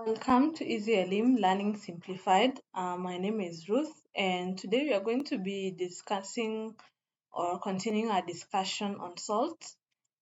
Welcome to Easy Elim Learning Simplified. My name is Ruth, and today we are going to be discussing or continuing our discussion on salt.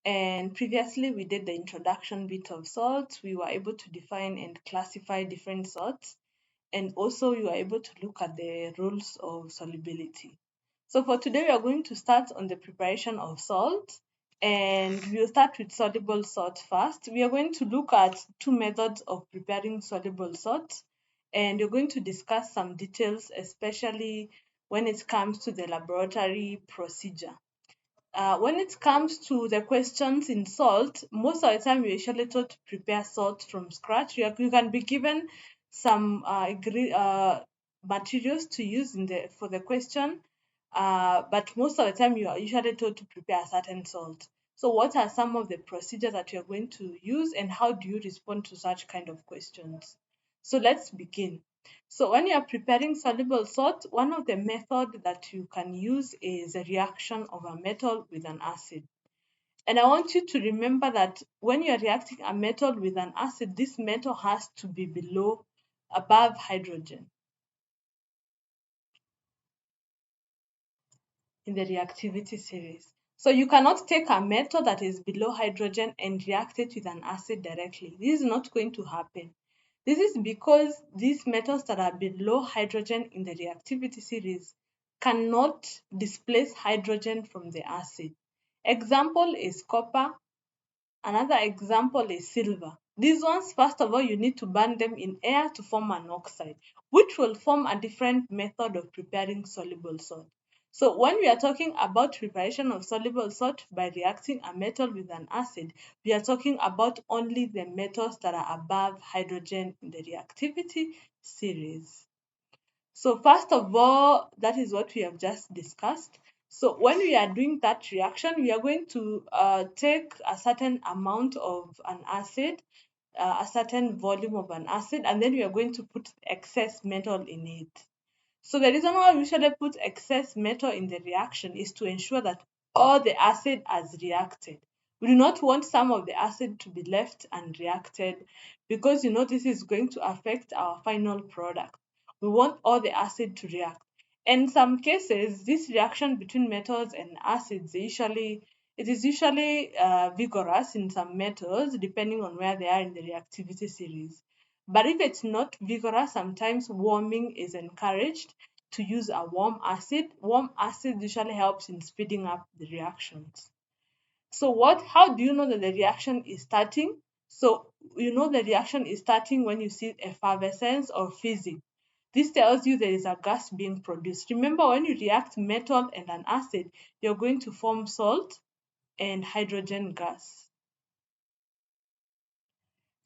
And previously, we did the introduction bit of salt. We were able to define and classify different salts, and also we were able to look at the rules of solubility. So for today, we are going to start on the preparation of salt, and we'll start with soluble salt first. We are going to look at two methods of preparing soluble salt, and we're going to discuss some details, especially when it comes to the laboratory procedure. When it comes to the questions in salt, most of the time you're usually taught to prepare salt from scratch. You can be given some materials to use for the question, but most of the time you are usually taught to prepare a certain salt. So, what are some of the procedures that you're going to use, and how do you respond to such kind of questions? So, let's begin. So when you are preparing soluble salt, one of the methods that you can use is a reaction of a metal with an acid. And I want you to remember that when you are reacting a metal with an acid, this metal has to be above hydrogen in the reactivity series. So you cannot take a metal that is below hydrogen and react it with an acid directly. This is not going to happen. This is because these metals that are below hydrogen in the reactivity series cannot displace hydrogen from the acid. Example is copper. Another example is silver. These ones, first of all, you need to burn them in air to form an oxide, which will form a different method of preparing soluble salt. So when we are talking about preparation of soluble salt by reacting a metal with an acid, we are talking about only the metals that are above hydrogen in the reactivity series. So first of all, that is what we have just discussed. So when we are doing that reaction, we are going to take a certain amount of an acid, a certain volume of an acid, and then we are going to put excess metal in it. So the reason why we usually put excess metal in the reaction is to ensure that all the acid has reacted. We do not want some of the acid to be left unreacted because this is going to affect our final product. We want all the acid to react. In some cases, this reaction between metals and acids it is usually vigorous in some metals depending on where they are in the reactivity series. But if it's not vigorous, sometimes warming is encouraged to use a warm acid. Warm acid usually helps in speeding up the reactions. So how do you know that the reaction is starting? So you know the reaction is starting when you see effervescence or fizzing. This tells you there is a gas being produced. Remember, when you react metal and an acid, you're going to form salt and hydrogen gas.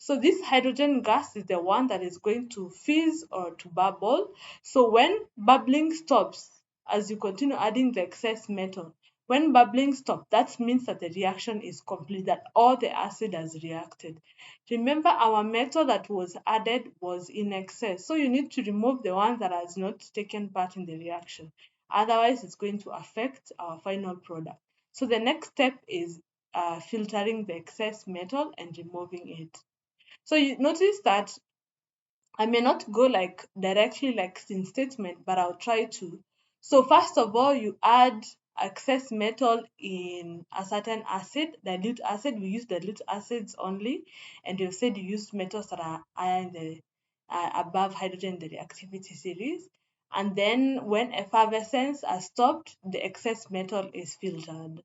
So this hydrogen gas is the one that is going to fizz or to bubble. So when bubbling stops, as you continue adding the excess metal, when bubbling stops, that means that the reaction is complete, that all the acid has reacted. Remember, our metal that was added was in excess. So you need to remove the one that has not taken part in the reaction. Otherwise, it's going to affect our final product. So the next step is filtering the excess metal and removing it. So you notice that I may not go like directly like in statement, but I'll try to. So first of all, you add excess metal in a certain acid, dilute acid. We use dilute acids only, and you've said you use metals that are higher in the above hydrogen in the reactivity series. And then when effervescence has stopped, the excess metal is filtered.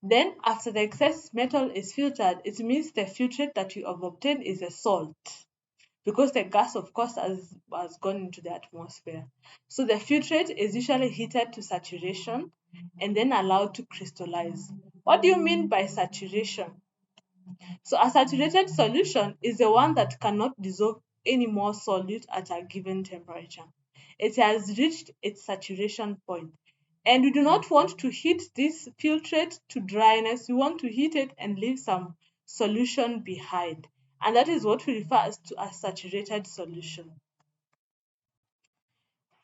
Then after the excess metal is filtered, it means the filtrate that you have obtained is a salt because the gas, of course, has gone into the atmosphere. So the filtrate is usually heated to saturation and then allowed to crystallize. What do you mean by saturation? So a saturated solution is the one that cannot dissolve any more solute at a given temperature. It has reached its saturation point. And we do not want to heat this filtrate to dryness. We want to heat it and leave some solution behind. And that is what we refer to as saturated solution.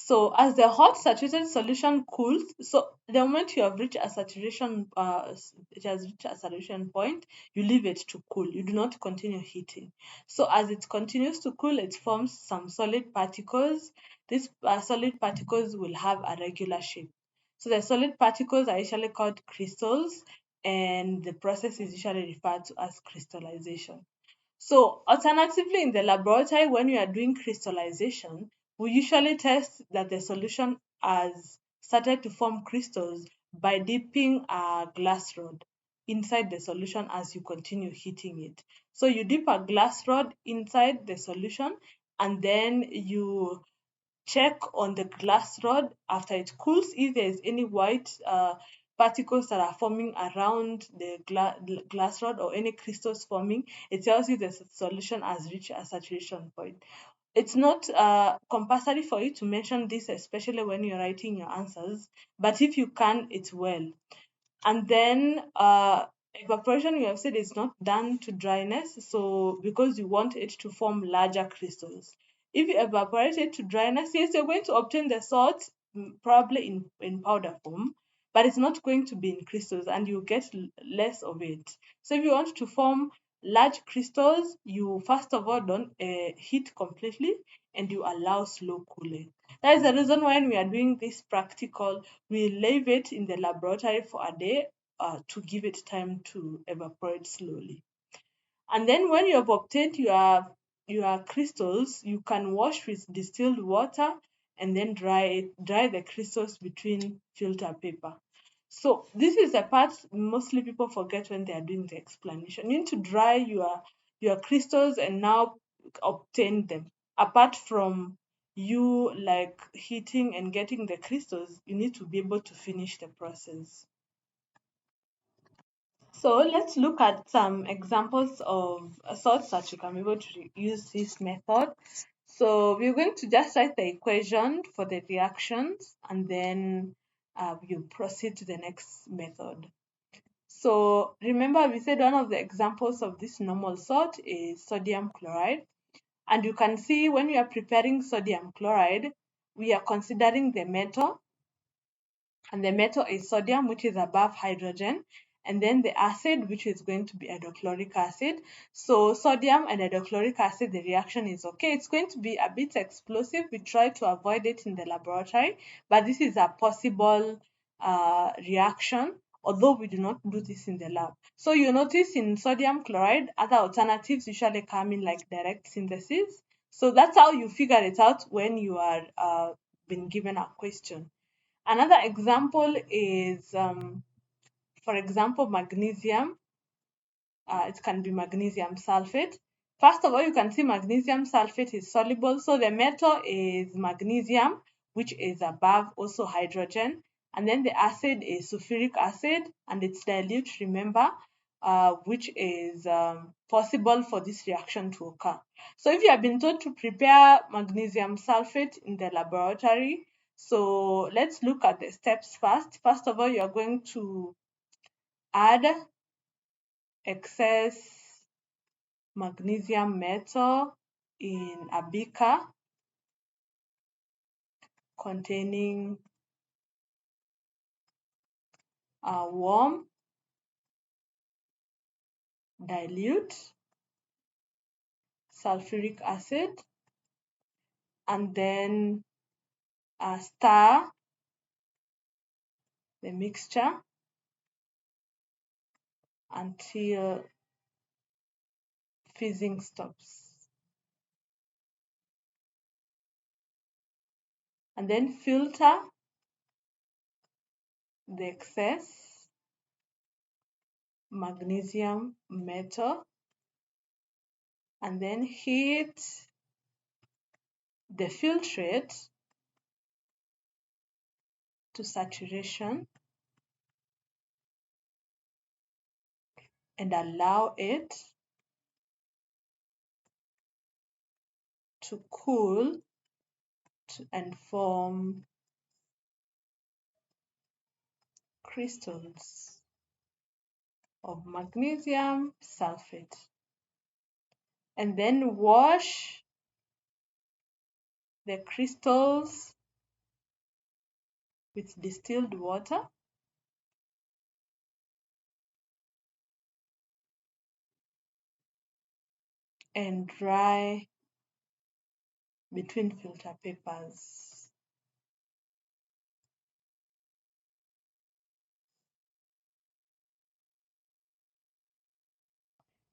So as the hot saturated solution cools, so the moment you have reached a saturation, it has reached a saturation point, you leave it to cool. You do not continue heating. So as it continues to cool, it forms some solid particles. These solid particles will have a regular shape. So the solid particles are usually called crystals, and the process is usually referred to as crystallization. So alternatively, in the laboratory, when you are doing crystallization, we usually test that the solution has started to form crystals by dipping a glass rod inside the solution as you continue heating it. So you dip a glass rod inside the solution, and then you check on the glass rod after it cools if there is any white particles that are forming around the glass rod or any crystals forming. It tells you the solution has reached a saturation point. It's not compulsory for you to mention this, especially when you're writing your answers, but if you can, it's well. And then evaporation, you have said, is not done to dryness, so because you want it to form larger crystals. If you evaporate it to dryness, yes, you're going to obtain the salt, probably in powder form, but it's not going to be in crystals, and you get less of it. So if you want to form large crystals, you first of all don't heat completely, and you allow slow cooling. That is the reason why we are doing this practical, we leave it in the laboratory for a day to give it time to evaporate slowly. And then when you have obtained your crystals, you can wash with distilled water and then dry the crystals between filter paper. So this is the part mostly people forget when they are doing the explanation. You need to dry your crystals and now obtain them. Apart from you like heating and getting the crystals, you need to be able to finish the process. So let's look at some examples of sorts that you can be able to use this method. So we're going to just write the equation for the reactions, and then you proceed to the next method. So remember, we said one of the examples of this normal salt is sodium chloride. And you can see when we are preparing sodium chloride, we are considering the metal, and the metal is sodium, which is above hydrogen, and then the acid, which is going to be hydrochloric acid. So sodium and hydrochloric acid, the reaction is okay. It's going to be a bit explosive. We try to avoid it in the laboratory, but this is a possible reaction, although we do not do this in the lab. So you notice in sodium chloride, other alternatives usually come in like direct synthesis. So that's how you figure it out when you are been given a question. Another example is, for example, magnesium. It can be magnesium sulfate. First of all, you can see magnesium sulfate is soluble. So the metal is magnesium, which is above also hydrogen. And then the acid is sulfuric acid, and it's dilute, remember, which is possible for this reaction to occur. So if you have been told to prepare magnesium sulfate in the laboratory, so let's look at the steps first. First of all, you're going to add excess magnesium metal in a beaker containing a warm dilute sulfuric acid, and then stir the mixture until fizzing stops, and then filter the excess magnesium metal, and then heat the filtrate to saturation and allow it to cool and form crystals of magnesium sulfate. And then wash the crystals with distilled water and dry between filter papers.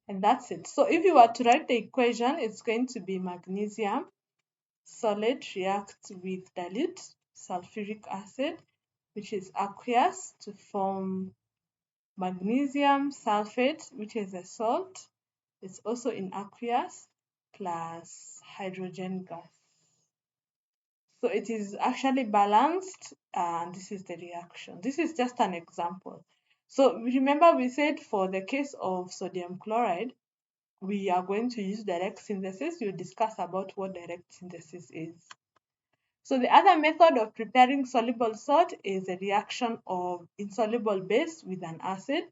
And that's it. So if you were to write the equation, it's going to be magnesium solid reacts with dilute sulfuric acid, which is aqueous, to form magnesium sulfate, which is a salt. It's also in aqueous, plus hydrogen gas. So it is actually balanced, and this is the reaction. This is just an example. So remember we said for the case of sodium chloride, we are going to use direct synthesis. We'll discuss about what direct synthesis is. So the other method of preparing soluble salt is a reaction of insoluble base with an acid.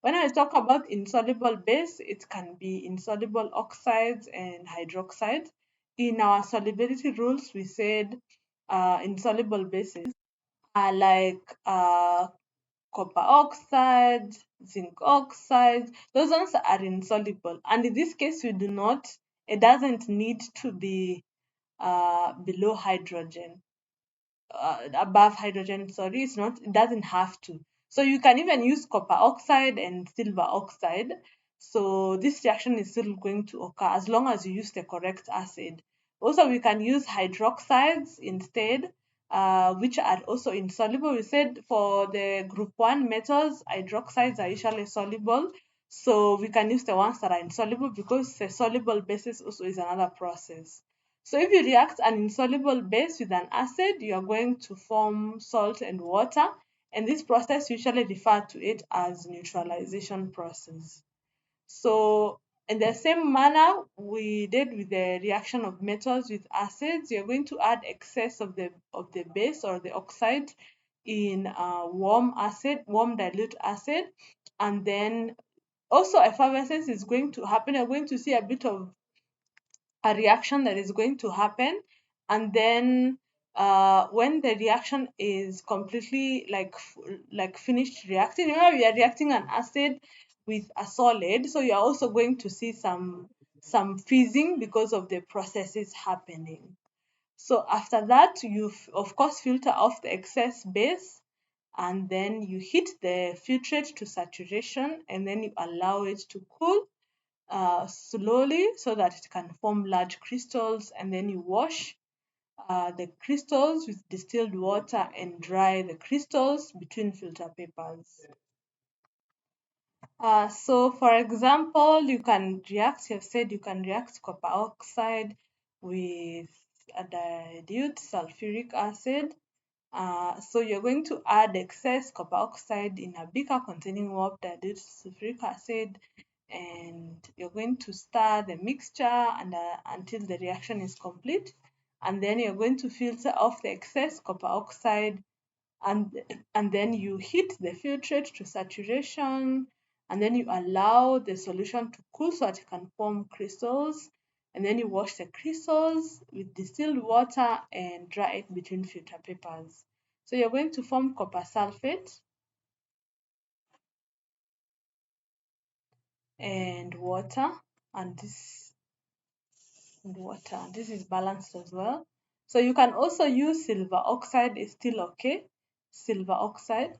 When I talk about insoluble base, it can be insoluble oxides and hydroxides. In our solubility rules, we said insoluble bases are like copper oxide, zinc oxide. Those ones are insoluble. And in this case, it doesn't need to be below hydrogen, above hydrogen, sorry, it doesn't have to. So you can even use copper oxide and silver oxide. So this reaction is still going to occur as long as you use the correct acid. Also, we can use hydroxides instead, which are also insoluble. We said for the group 1 metals, hydroxides are usually soluble. So we can use the ones that are insoluble because the soluble basis also is another process. So if you react an insoluble base with an acid, you are going to form salt and water, and this process usually referred to it as neutralization process. So in the same manner we did with the reaction of metals with acids, you're going to add excess of the base or the oxide in warm dilute acid, and then also effervescence is going to happen. You're going to see a bit of a reaction that is going to happen, and then when the reaction is completely like finished reacting, remember we are reacting an acid with a solid, so you are also going to see some fizzing because of the processes happening. So after that, you of course filter off the excess base, and then you heat the filtrate to saturation, and then you allow it to cool slowly so that it can form large crystals, and then you wash the crystals with distilled water and dry the crystals between filter papers. So for example, you've said you can react copper oxide with a dilute sulfuric acid. So you're going to add excess copper oxide in a beaker containing warm dilute sulfuric acid, and you're going to stir the mixture until the reaction is complete, and then you're going to filter off the excess copper oxide, and then you heat the filtrate to saturation, and then you allow the solution to cool so that it can form crystals, and then you wash the crystals with distilled water and dry it between filter papers. So you're going to form copper sulfate and water, and this is balanced as well. So you can also use silver oxide, is still okay. Silver oxide,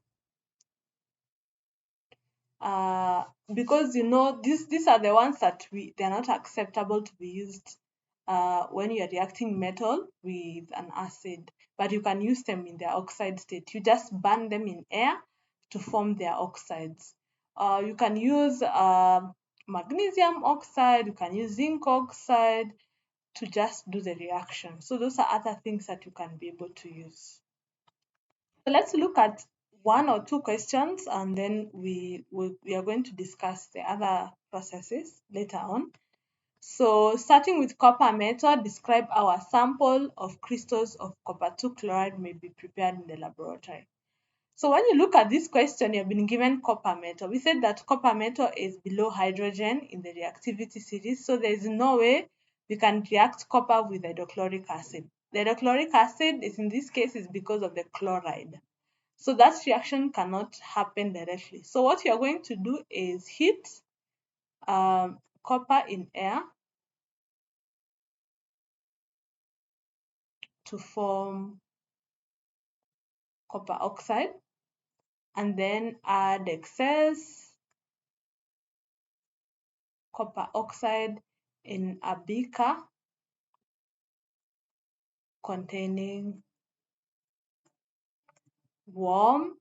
because these are the ones that they're not acceptable to be used when you're reacting metal with an acid, but you can use them in their oxide state. You just burn them in air to form their oxides. You can use magnesium oxide, you can use zinc oxide to just do the reaction. So those are other things that you can be able to use. So let's look at one or two questions, and then we are going to discuss the other processes later on. So starting with copper method, describe how a sample of crystals of copper 2 chloride may be prepared in the laboratory. So when you look at this question, you've been given copper metal. We said that copper metal is below hydrogen in the reactivity series, so there is no way we can react copper with hydrochloric acid. The hydrochloric acid is in this case is because of the chloride. So that reaction cannot happen directly. So what you're going to do is heat copper in air to form copper oxide, and then add excess copper oxide in a beaker containing warm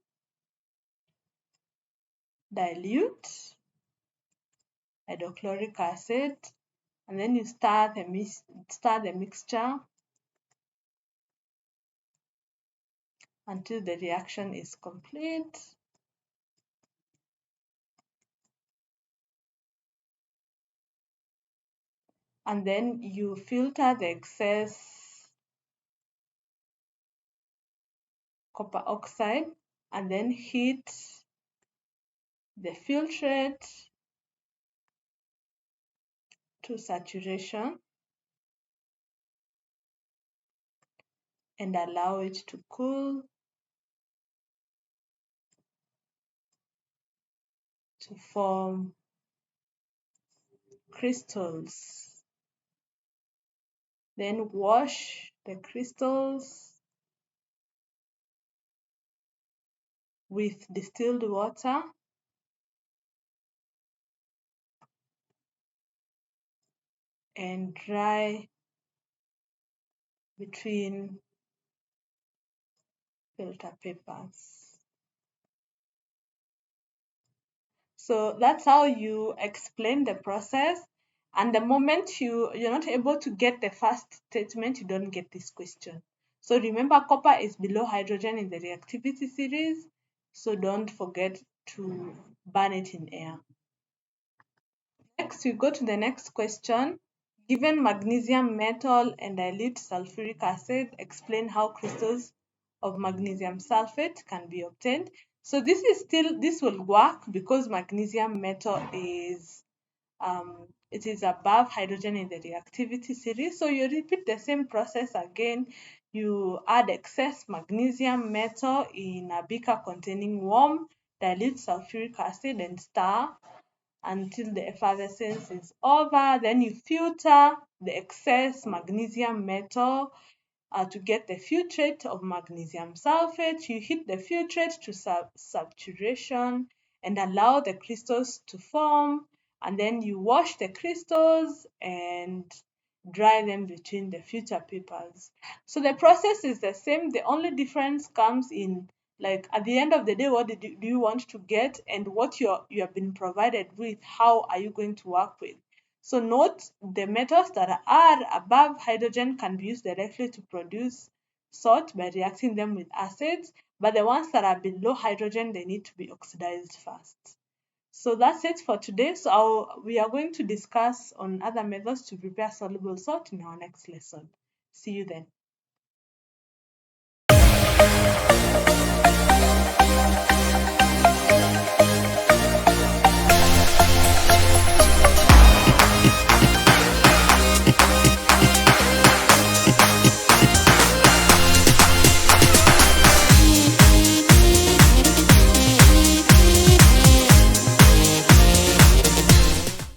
dilute hydrochloric acid, and then you stir the mixture until the reaction is complete. And then you filter the excess copper oxide and then heat the filtrate to saturation and allow it to cool to form crystals. Then wash the crystals with distilled water and dry between filter papers. So that's how you explain the process. And the moment you're not able to get the first statement, you don't get this question. So remember, copper is below hydrogen in the reactivity series. So don't forget to burn it in air. Next, we go to the next question. Given magnesium metal and dilute sulfuric acid, explain how crystals of magnesium sulfate can be obtained. So this will work because magnesium metal is it is above hydrogen in the reactivity series. So you repeat the same process again. You add excess magnesium metal in a beaker containing warm dilute sulfuric acid and stir until the effervescence is over. Then you filter the excess magnesium metal to get the filtrate of magnesium sulfate. You heat the filtrate to saturation and allow the crystals to form. And then you wash the crystals and dry them between the filter papers. So the process is the same. The only difference comes in, like, at the end of the day, what do you want to get, and what you have been provided with, how are you going to work with. So note, the metals that are above hydrogen can be used directly to produce salt by reacting them with acids, but the ones that are below hydrogen, they need to be oxidized first. So that's it for today. So we are going to discuss on other methods to prepare soluble salt in our next lesson. See you then.